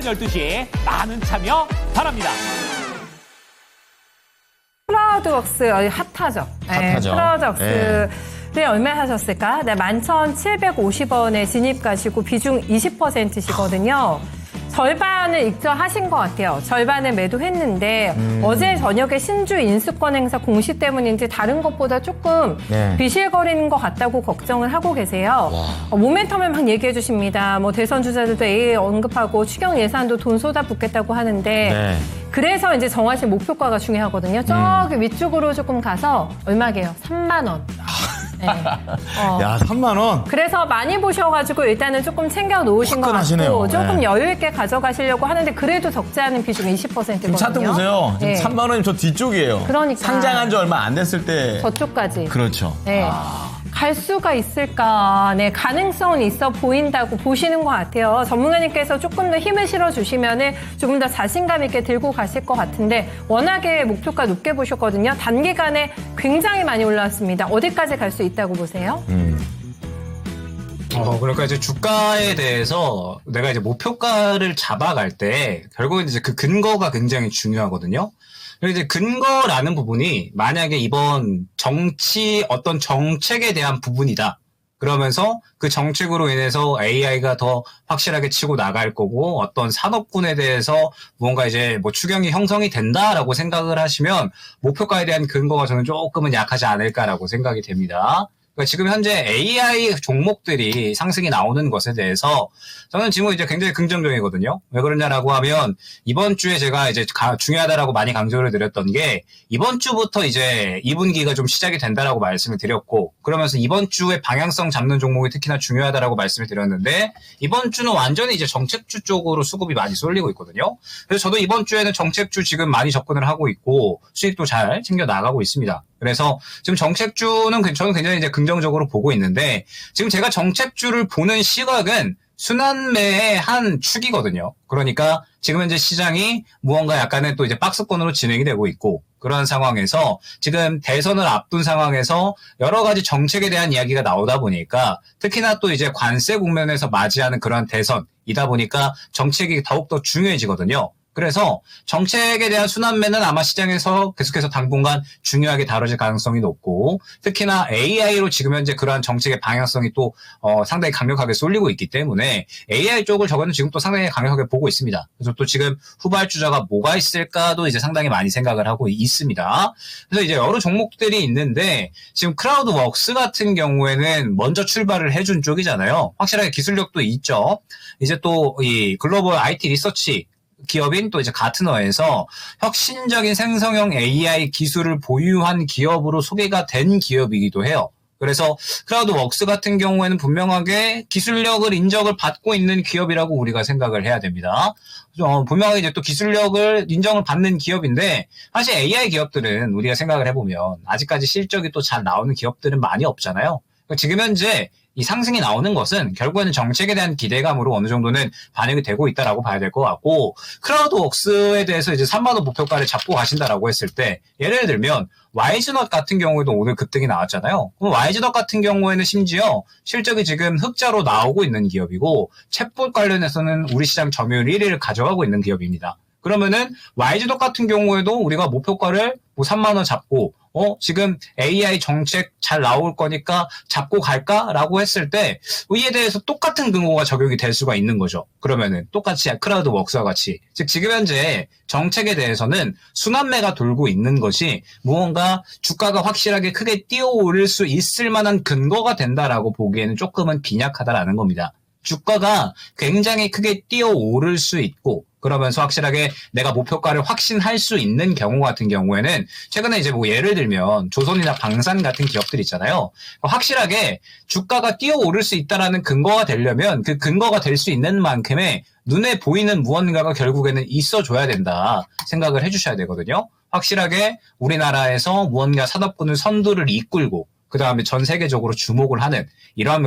12시 많은 참여 바랍니다. 크라우드웍스 핫하죠. 핫하죠. 크라우드웍스. 네, 얼마 하셨을까? 네, 11,750원에 진입가시고 비중 20%시거든요. 절반을 익절하신 것 같아요. 절반을 매도했는데 어제 저녁에 신주 인수권 행사 공시 때문인지 다른 것보다 조금 네. 비실거리는 것 같다고 걱정을 하고 계세요. 모멘텀을 막 얘기해 주십니다. 뭐 대선 주자들도 AA 언급하고 추경 예산도 돈 쏟아붓겠다고 하는데 네. 그래서 이제 정하신 목표가가 중요하거든요. 저기 위쪽으로 조금 가서 얼마게요? 3만 원. 네. 야, 3만 원. 그래서 많이 보셔가지고 일단은 조금 챙겨 놓으신 것 화끈하시네요. 같고 조금 네. 여유 있게 가져가시려고 하는데 그래도 적지 않은 비중 20%거든요. 지금 차트 보세요. 지금 네. 3만 원이면 저 뒤쪽이에요. 그러니까. 상장한 지 얼마 안 됐을 때. 저쪽까지. 그렇죠. 네. 갈 수가 있을까? 네, 가능성은 있어 보인다고 보시는 것 같아요. 전문가님께서 조금 더 힘을 실어주시면은 조금 더 자신감 있게 들고 가실 것 같은데 워낙에 목표가 높게 보셨거든요. 단기간에 굉장히 많이 올라왔습니다. 어디까지 갈 수 있다고 보세요? 그러니까 이제 주가에 대해서 내가 이제 목표가를 잡아갈 때 결국은 이제 그 근거가 굉장히 중요하거든요. 그리고 이제 근거라는 부분이 만약에 이번 어떤 정책에 대한 부분이다. 그러면서 그 정책으로 인해서 AI가 더 확실하게 치고 나갈 거고 어떤 산업군에 대해서 무언가 이제 뭐 추경이 형성이 된다라고 생각을 하시면 목표가에 대한 근거가 저는 조금은 약하지 않을까라고 생각이 됩니다. 그러니까 지금 현재 AI 종목들이 상승이 나오는 것에 대해서 저는 지금 이제 굉장히 긍정적이거든요. 왜 그러냐라고 하면 이번 주에 제가 이제 중요하다라고 많이 강조를 드렸던 게 이번 주부터 이제 2분기가 좀 시작이 된다라고 말씀을 드렸고 그러면서 이번 주에 방향성 잡는 종목이 특히나 중요하다라고 말씀을 드렸는데 이번 주는 완전히 이제 정책주 쪽으로 수급이 많이 쏠리고 있거든요. 그래서 저도 이번 주에는 정책주 지금 많이 접근을 하고 있고 수익도 잘 챙겨 나가고 있습니다. 그래서 지금 정책주는 저는 굉장히 이제 긍정적으로 보고 있는데 지금 제가 정책주를 보는 시각은 순환매의 한 축이거든요. 그러니까 지금 현재 시장이 무언가 약간의 또 이제 박스권으로 진행이 되고 있고 그런 상황에서 지금 대선을 앞둔 상황에서 여러 가지 정책에 대한 이야기가 나오다 보니까 특히나 또 이제 관세 국면에서 맞이하는 그런 대선이다 보니까 정책이 더욱더 중요해지거든요. 그래서 정책에 대한 순환매는 아마 시장에서 계속해서 당분간 중요하게 다뤄질 가능성이 높고 특히나 AI로 지금 현재 그러한 정책의 방향성이 또 상당히 강력하게 쏠리고 있기 때문에 AI 쪽을 저거는 지금 또 상당히 강력하게 보고 있습니다. 그래서 또 지금 후발주자가 뭐가 있을까도 이제 상당히 많이 생각을 하고 있습니다. 그래서 이제 여러 종목들이 있는데 지금 크라우드웍스 같은 경우에는 먼저 출발을 해준 쪽이잖아요. 확실하게 기술력도 있죠. 이제 또 이 글로벌 IT 리서치 기업인 또 이제 가트너에서 혁신적인 생성형 AI 기술을 보유한 기업으로 소개가 된 기업이기도 해요. 그래서 크라우드웍스 같은 경우에는 분명하게 기술력을 인정을 받고 있는 기업이라고 우리가 생각을 해야 됩니다. 분명하게 이제 또 기술력을 인정을 받는 기업인데 사실 AI 기업들은 우리가 생각을 해보면 아직까지 실적이 또 잘 나오는 기업들은 많이 없잖아요. 그러니까 지금 현재 이 상승이 나오는 것은 결국에는 정책에 대한 기대감으로 어느 정도는 반영이 되고 있다라고 봐야 될 것 같고 크라우드웍스에 대해서 이제 3만 원 목표가를 잡고 가신다라고 했을 때 예를 들면 YG넛 같은 경우에도 오늘 급등이 나왔잖아요. 그럼 YG넛 같은 경우에는 심지어 실적이 지금 흑자로 나오고 있는 기업이고 챗봇 관련해서는 우리 시장 점유율 1위를 가져가고 있는 기업입니다. 그러면은 YG넛 같은 경우에도 우리가 목표가를 뭐 3만 원 잡고 지금 AI 정책 잘 나올 거니까 잡고 갈까라고 했을 때 이에 대해서 똑같은 근거가 적용이 될 수가 있는 거죠. 그러면은 똑같이 크라우드웍스와 같이 즉 지금 현재 정책에 대해서는 순환매가 돌고 있는 것이 무언가 주가가 확실하게 크게 뛰어오를 수 있을 만한 근거가 된다라고 보기에는 조금은 빈약하다라는 겁니다. 주가가 굉장히 크게 뛰어오를 수 있고 그러면서 확실하게 내가 목표가를 확신할 수 있는 경우 같은 경우에는 최근에 이제 뭐 예를 들면 조선이나 방산 같은 기업들 있잖아요. 확실하게 주가가 뛰어오를 수 있다라는 근거가 되려면 그 근거가 될 수 있는 만큼의 눈에 보이는 무언가가 결국에는 있어줘야 된다 생각을 해주셔야 되거든요. 확실하게 우리나라에서 무언가 산업군을 선두를 이끌고 그 다음에 전 세계적으로 주목을 하는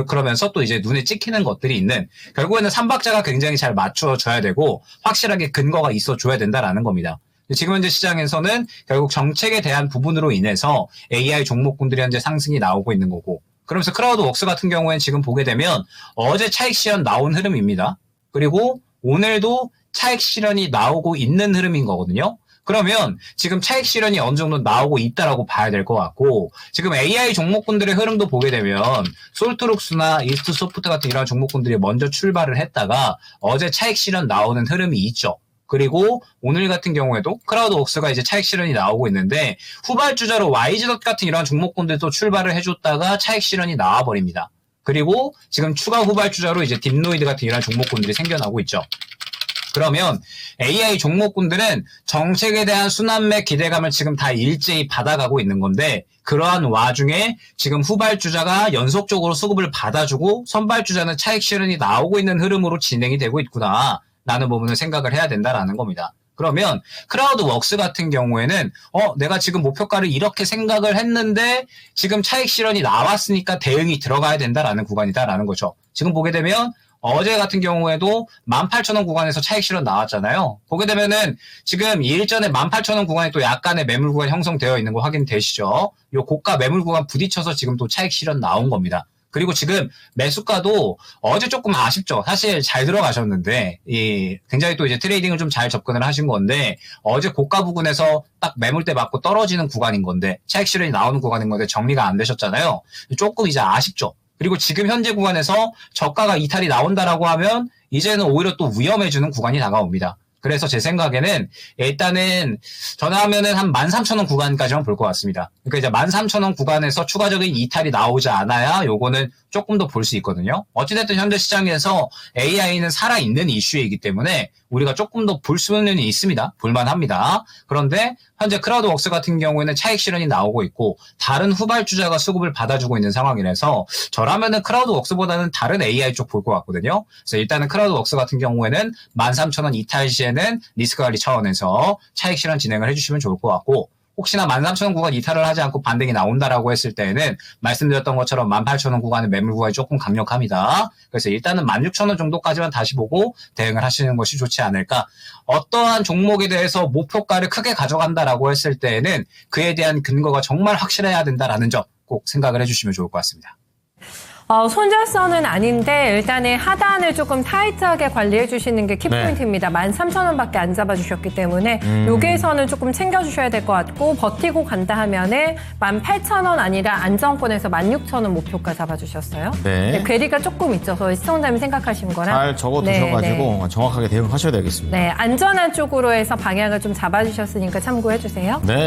그러면서 또 이제 눈에 찍히는 것들이 있는 결국에는 삼박자가 굉장히 잘 맞춰줘야 되고 확실하게 근거가 있어줘야 된다라는 겁니다. 지금 현재 시장에서는 결국 정책에 대한 부분으로 인해서 AI 종목군들이 현재 상승이 나오고 있는 거고 그러면서 크라우드웍스 같은 경우에는 지금 보게 되면 어제 차익 실현 나온 흐름입니다. 그리고 오늘도 차익 실현이 나오고 있는 흐름인 거거든요. 그러면 지금 차익 실현이 어느 정도 나오고 있다라고 봐야 될 것 같고, 지금 AI 종목군들의 흐름도 보게 되면 솔트룩스나 이스트소프트 같은 이런 종목군들이 먼저 출발을 했다가 어제 차익 실현 나오는 흐름이 있죠. 그리고 오늘 같은 경우에도 크라우드웍스가 이제 차익 실현이 나오고 있는데, 후발주자로 YG닷 같은 이런 종목군들도 출발을 해줬다가 차익 실현이 나와버립니다. 그리고 지금 추가 후발주자로 이제 딥노이드 같은 이런 종목군들이 생겨나고 있죠. 그러면 AI 종목군들은 정책에 대한 순환매 기대감을 지금 다 일제히 받아가고 있는 건데, 그러한 와중에 지금 후발주자가 연속적으로 수급을 받아주고 선발주자는 차익 실현이 나오고 있는 흐름으로 진행이 되고 있구나 라는 부분을 생각을 해야 된다라는 겁니다. 그러면 크라우드웍스 같은 경우에는 내가 지금 목표가를 이렇게 생각을 했는데 지금 차익 실현이 나왔으니까 대응이 들어가야 된다라는 구간이다라는 거죠. 지금 보게 되면 어제 같은 경우에도 18,000원 구간에서 차익 실현 나왔잖아요. 보게 되면은 지금 일전에 18,000원 구간에 또 약간의 매물 구간 형성되어 있는 거 확인되시죠? 요 고가 매물 구간 부딪혀서 지금 또 차익 실현 나온 겁니다. 그리고 지금 매수가도 어제 조금 아쉽죠. 사실 잘 들어가셨는데, 굉장히 또 이제 트레이딩을 좀 잘 접근을 하신 건데, 어제 고가 부근에서 딱 매물대 맞고 떨어지는 구간인 건데, 차익 실현이 나오는 구간인 건데 정리가 안 되셨잖아요. 조금 이제 아쉽죠. 그리고 지금 현재 구간에서 저가가 이탈이 나온다라고 하면 이제는 오히려 또 위험해지는 구간이 다가옵니다. 그래서 제 생각에는 일단은 전화하면은 한 13,000원 구간까지만 볼 것 같습니다. 그러니까 이제 13,000원 구간에서 추가적인 이탈이 나오지 않아야 요거는 조금 더 볼 수 있거든요. 어찌됐든 현재 시장에서 AI는 살아있는 이슈이기 때문에 우리가 조금 더 볼 수는 있습니다. 볼만합니다. 그런데 현재 크라우드웍스 같은 경우에는 차익 실현이 나오고 있고 다른 후발주자가 수급을 받아주고 있는 상황이라서 저라면은 크라우드웍스보다는 다른 AI 쪽 볼 것 같거든요. 그래서 일단은 크라우드웍스 같은 경우에는 13,000원 이탈 시에는 리스크 관리 차원에서 차익 실현 진행을 해주시면 좋을 것 같고, 혹시나 13,000원 구간 이탈을 하지 않고 반등이 나온다라고 했을 때는 말씀드렸던 것처럼 18,000원 구간의 매물 구간이 조금 강력합니다. 그래서 일단은 16,000원 정도까지만 다시 보고 대응을 하시는 것이 좋지 않을까. 어떠한 종목에 대해서 목표가를 크게 가져간다라고 했을 때에는 그에 대한 근거가 정말 확실해야 된다라는 점 꼭 생각을 해주시면 좋을 것 같습니다. 손절선은 아닌데 일단은 하단을 조금 타이트하게 관리해 주시는 게 키포인트입니다. 13,000원밖에 안 잡아주셨기 때문에 여기에서는 조금 챙겨주셔야 될 것 같고, 버티고 간다 하면은 18,000원 아니라 안정권에서 16,000원 목표가 잡아주셨어요. 네. 괴리가 조금 있어서 시청자님이 생각하신 거랑 잘 적어두셔가지고 정확하게 대응하셔야 되겠습니다. 네, 안전한 쪽으로 해서 방향을 좀 잡아주셨으니까 참고해 주세요. 네.